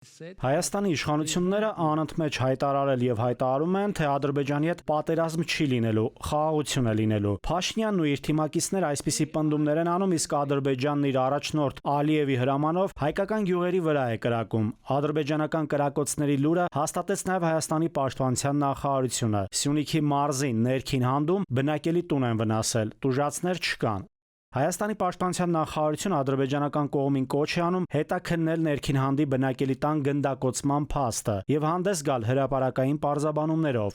Հայաստանի իշխանությունները անընդմեջ հայտարարել եւ հայտարարում են, թե Ադրբեջանի հետ պատերազմ չի լինելու, խաղաղություն է լինելու։ Փաշինյանն ու իր թիմակիցները այսպիսի պնդումներ են անում, իսկ Ադրբեջանն իր առաջնորդ Ալիևի հրամանով հայկական գյուղերի վրա է կրակում։ Ադրբեջանական կրակոցների լուրը հաստատեց նաեւ Հայաստանի պաշտպանության նախարարությունը։ Սյունիքի մարզին ներքին հանդում բնակելի տուն են վնասել, տուժածներ չկան։ Հայաստանի պաշտպանության նախարարությունը ադրբեջանական կողմին կոչ է անում հետաքննել ներքին հանդի բնակելի տան գնդակոծման փաստը եւ հանդես գալ հրապարակային պարզաբանումներով։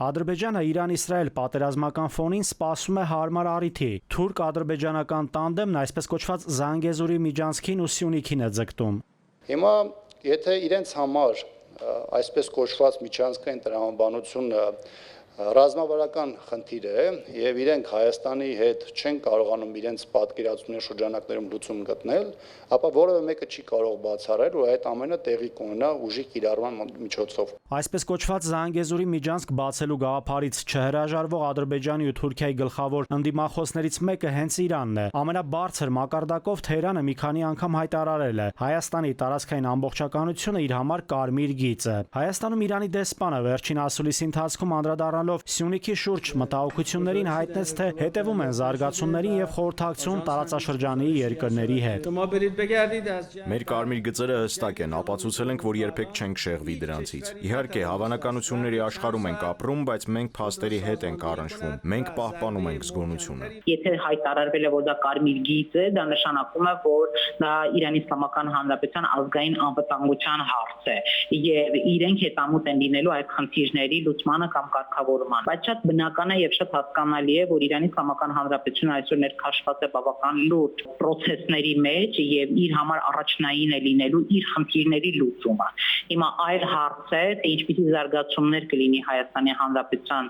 Ադրբեջանը Իրան-Իսրայել պատերազմական ֆոնին սպասում է հարմար առիթի։ Թուրք-ադրբեջանական տանդեմն այսպես կոչված Զանգեզուրի միջանցքին ու Սյունիքին է ձգտում։ Հիմա եթե իրենց համար այսպես կոչված միջանցքային տրամաբանությունը ռազմավարական խնդիր է եւ իրենք Հայաստանի հետ չեն կարողանում իրենց պատկերացումների շրջանակներում լուծում գտնել, ապա որևէ մեկը չի կարող բացառել, որ այդ ամենը տեղի կունենա ուժի կիրառման միջոցով։ Այսպես կոչված Զանգեզուրի միջանցք բացելու գաղափարից չհրաժարվող Ադրբեջանի ու Թուրքիայի գլխավոր ընդդիմախոսներից մեկը հենց Իրանն է։ Ամենաբարձր մակարդակով Թեհրանը մի քանի անգամ հայտարարել է. Հայաստանի տարածքային ամբողջականությունը իր համար կարմիր գիծ է։ Հայաստանում Իրանի դեսպանը վերջին ասուլիսի ընթացքում անդրադառնալով Սյունիքի շուրջ մտահոգություններին հայտնեց, թե հետևում են զարգացումներին եւ խորհրդակցում տարածաշրջանի երկրների հետ։ Մեր կարմիր գծերը հստակ են, ապացուցել ենք, որ երբեք չենք շեղվի դրանցից։ Իհարկե, հավանականությունների աշխարհում ենք ապրում, բայց մենք փաստերի հետ ենք առնչվում։ Մենք պահպանում ենք զգոնությունը։ Եթե հայտարարվել է, որ դա կարմիր գիծ է, դա նշանակում է, որ դա Իրանի Իսլամական Հանրապետության ազգային անվտանգության հարց է եւ իրենք հետամուտ են լինելու այդ խնդիրների լուծմանը կամ կարգավորմանը։ Բայց շատ բնական է եւ շատ հասկանալի է, որ Իրանի Իսլամական Հանրապետությունը այսօր ներքաշված է բավական լուրջ process-ների մեջ եւ իր համար առաջնային է լինելու իր խնդիրների լուծումը։ Հիմա այլ հարց է, թե ինչպիսի զարգացումներ կլինի Հայաստանի Հանրապետության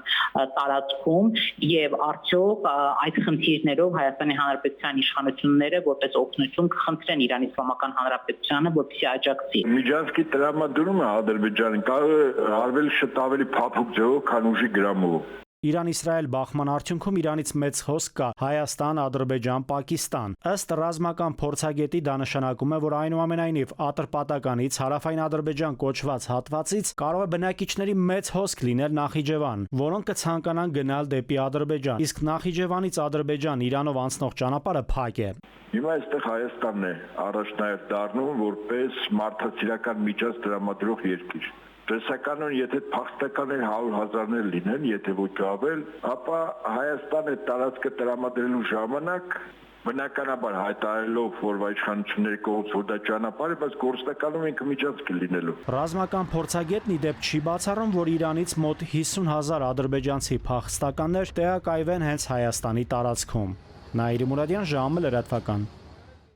տարածքում եւ արդյոք այդ խնդիրներով Հայաստանի Հանրապետության իշխանությունները որպես օգնություն կխնդրեն Իրանի Իսլամական Հանրապետությանը, որպեսզի աջակցի։ Միջանցքի տրամադրումը Ադրբեջանի կարող է արվել շատ ավելի փափուկ ձևով, քան ուժի գրամով։ Իրան-Իսրայել բախման արդյունքում Իրանից մեծ հոսք կա Հայաստան, Ադրբեջան, Պակիստան։ Ըստ ռազմական փորձագետի դա նշանակում է, որ այնուամենայնիվ Ատրպատականից հարավային Ադրբեջան կոչված հատվածից կարող է բնակիչների մեծ հոսք լինել Նախիջևան, որոնք կցանկանան գնալ դեպի Ադրբեջան, իսկ Նախիջևանից Ադրբեջան Իրանով անցնող ճանապարհը փակ է։ Հիմա այստեղ Հայաստանն է առաջնահերթ դառնում որպես մարդասիրական միջանց տրամադրող երկիր։ Տեսականորեն, եթե փախստականներ 100,000-ներ լինեն, եթե ոչ ավել, ապա Հայաստանը տարածքը տրամադրելու ժամանակ բնականաբար հայտարարելով, որ իշխանությունների կողմից որ դա ճանապարհ է, բայց գործնականում ինքը միջանցք է լինելու։ Ռազմական փորձագետն ի դեպ չի բացառում, որ Իրանից մոտ 50,000 ադրբեջանցի փախստականներ տեղակայվեն հենց Հայաստանի տարածքում։ Նաիրի Մուրադյան, ժամը լրատվական։